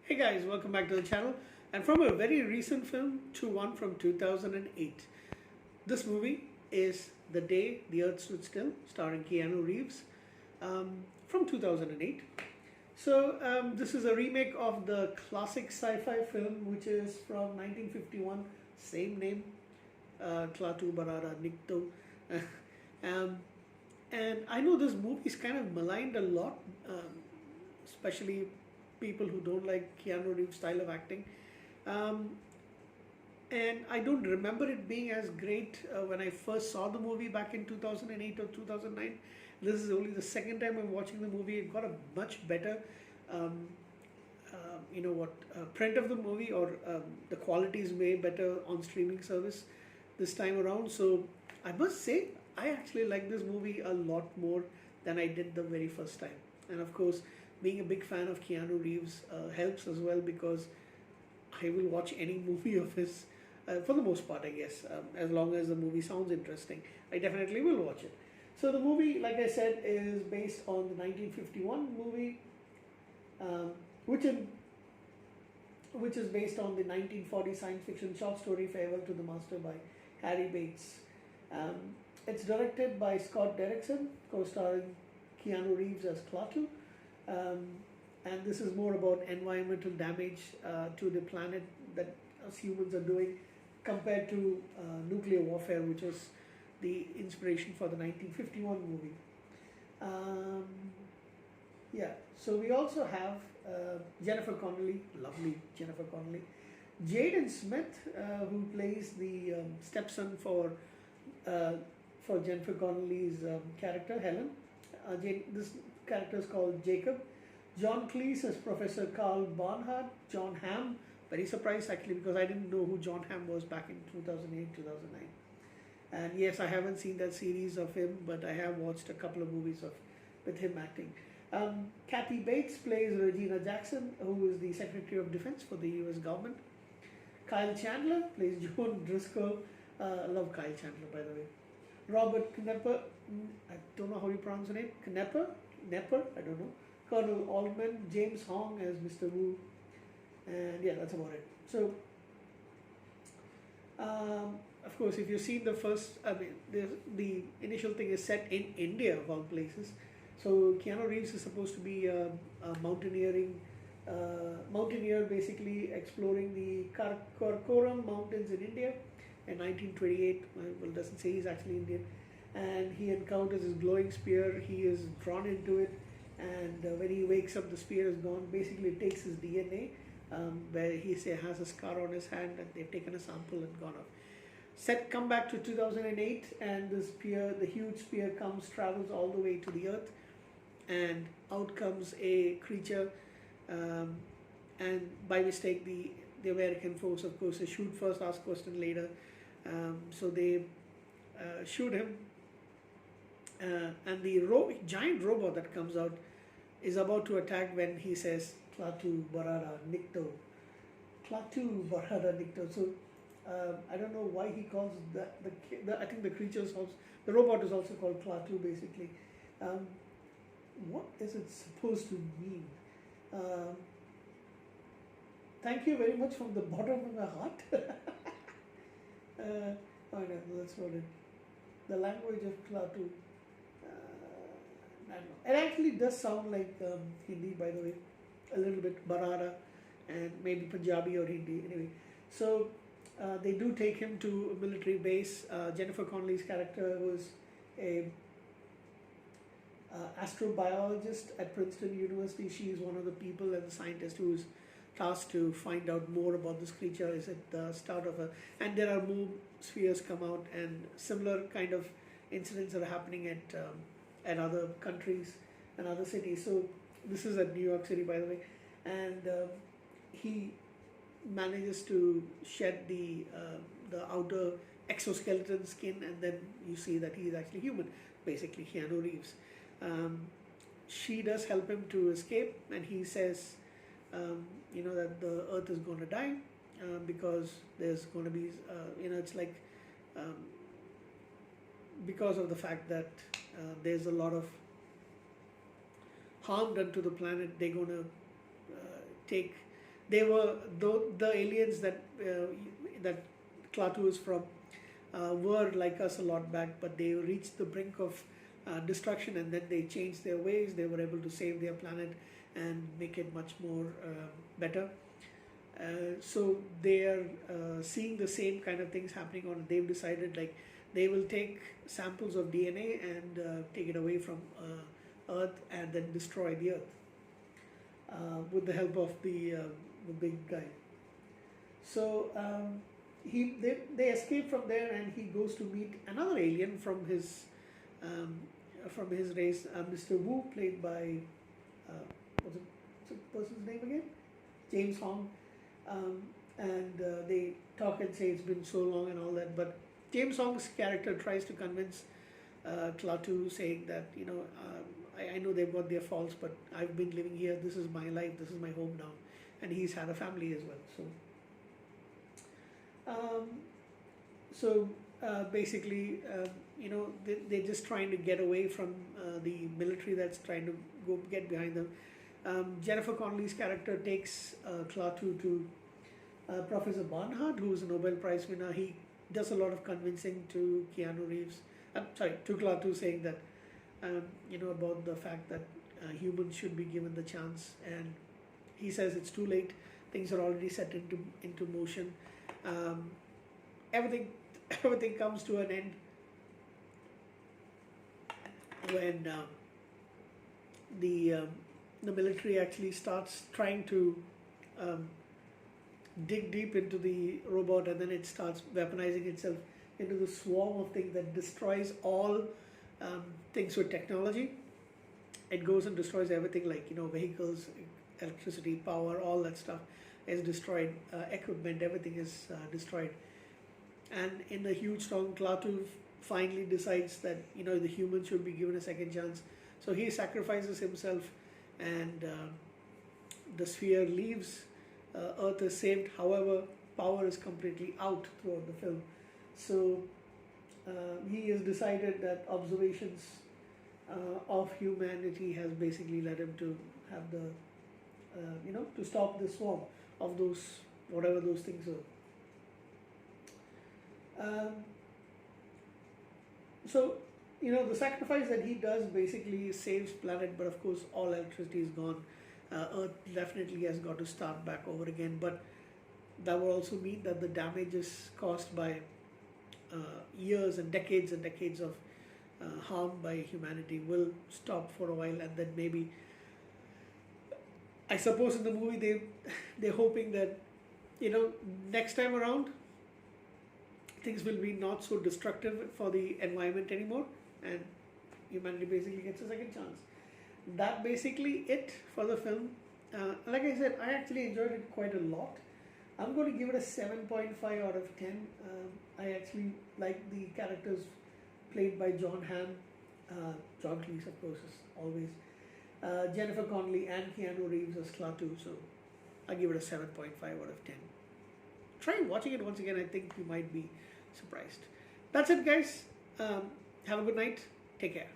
Hey guys, welcome back to the channel. And from a very recent film to one from 2008. This movie is The Day the Earth Stood Still, starring Keanu Reeves, from 2008. This is a remake of the classic sci-fi film, which is from 1951, same name, Klaatu Barada Nikto. um, and I know this movie is kind of maligned a lot, especially people who don't like Keanu Reeves' style of acting. Um, and I don't remember it being as great when I first saw the movie back in 2008 or 2009. This is only the second time I'm watching the movie. It got a much better, um, print of the movie, or the quality is way better on streaming service this time around. So I must say, I actually like this movie a lot more than I did the very first time. And of course, being a big fan of Keanu Reeves helps as well, because I will watch any movie of his for the most part, I guess, as long as the movie sounds interesting. I definitely will watch it. So the movie, like I said, is based on the 1951 movie, um, which in which is based on the 1940 science fiction short story Farewell to the Master by Harry Bates. It's directed by Scott Derrickson, co-starring Keanu Reeves as Klaatu. Um, and this is more about environmental damage to the planet that us humans are doing, compared to nuclear warfare, which was the inspiration for the 1951 movie. Um, yeah, so we also have Jennifer Connelly, lovely Jennifer Connelly, Jaden Smith, who plays the stepson uh, for Jennifer Connelly's character Helen. This character is called Jacob. John Cleese as Professor Carl Barnhart. John Hamm, very surprised actually, because I didn't know who John Hamm was back in 2008, 2009. And yes, I haven't seen that series of him, but I have watched a couple of movies with him acting. Kathy Bates plays Regina Jackson, who is the Secretary of Defense for the US government. Kyle Chandler plays John Driscoll. I love Kyle Chandler, by the way. Robert Knepper, I don't know how you pronounce the name. Knepper, I don't know. Colonel Altman, James Hong as Mr. Wu, and yeah, that's about it. So, of course, if you've seen the first, the initial thing is set in India of all places. So Keanu Reeves is supposed to be a mountaineer, basically exploring the Karakoram Mountains in India in 1928. Well, doesn't say he's actually Indian, and he encounters his glowing spear. He is drawn into it, and when he wakes up, the spear is gone. Basically, it takes his DNA, where he has a scar on his hand, and they've taken a sample and gone off. Come back to 2008, and the spear, the huge spear, travels all the way to the earth, and out comes a creature, and by mistake, the American force, of course, they shoot first, ask question later. So they shoot him, and the giant robot that comes out is about to attack when he says Klaatu Barada Nikto. Klaatu Barada Nikto. So I don't know why he calls I think the creature is also, the robot is also called Klaatu, basically. What is it supposed to mean? Thank you very much from the bottom of my heart. Oh no, that's not it. The language of Klaatu. I don't know. It actually does sound like Hindi, by the way, a little bit Barada, and maybe Punjabi or Hindi. Anyway, so they do take him to a military base. Jennifer Connelly's character was a astrobiologist at Princeton University. She is one of the people and the scientist who's tasked to find out more about this creature. Is at the start of and there are more spheres come out, and similar kind of incidents are happening at other countries and other cities. So this is at New York City, by the way, and he manages to shed the outer exoskeleton skin, and then you see that he is actually human, basically Keanu Reeves. She does help him to escape, and he says, that the Earth is going to die because there's going to be, it's like because of the fact that there's a lot of harm done to the planet. They're going to take they were the aliens that Klaatu is from were like us a lot back, but they reached the brink of destruction, and then they changed their ways. They were able to save their planet and make it much more better. So they are seeing the same kind of things happening on. They've decided like they will take samples of DNA and take it away from Earth and then destroy the Earth with the help of the big guy. So they escape from there, and he goes to meet another alien um, from his race, Mr. Wu, played by what's the person's name again? James Hong. And they talk and say it's been so long and all that, but James Hong's character tries to convince Klaatu, saying that I know they've got their faults, but I've been living here. This is my life. This is my home now, and he's had a family as well. Basically, they're just trying to get away from the military that's trying to go get behind them. Jennifer Connelly's character takes Klaatu to Professor Barnard, who is a Nobel Prize winner. He does a lot of convincing to Keanu Reeves. To Klaatu, saying that about the fact that humans should be given the chance, and he says it's too late. Things are already set into motion. Everything everything comes to an end when the military actually starts trying to dig deep into the robot, and then it starts weaponizing itself into the swarm of things that destroys all things with technology. It goes and destroys everything, like vehicles, electricity, power, all that stuff is destroyed. Equipment, everything is destroyed. And in the huge storm, Klaatu finally decides that the humans should be given a second chance. So he sacrifices himself, and the sphere leaves. Earth is saved. However, power is completely out throughout the film. So he has decided that observations of humanity has basically led him to have the to stop the swarm of those, whatever those things are. The sacrifice that he does basically saves planet, but of course all electricity is gone. Earth definitely has got to start back over again, but that will also mean that the damage is caused by years and decades of harm by humanity will stop for a while, and then maybe, I suppose in the movie they're hoping that next time around things will be not so destructive for the environment anymore, and humanity basically gets a second chance. That basically it for the film. Like I said, I actually enjoyed it quite a lot. I'm going to give it a 7.5 out of 10. I actually like the characters played by John Hamm. John Cleese, of course, as always. Jennifer Connelly and Keanu Reeves as Klaatu. So I give it a 7.5 out of 10. Try watching it once again. I think you might be surprised. That's it, guys. Have a good night. Take care.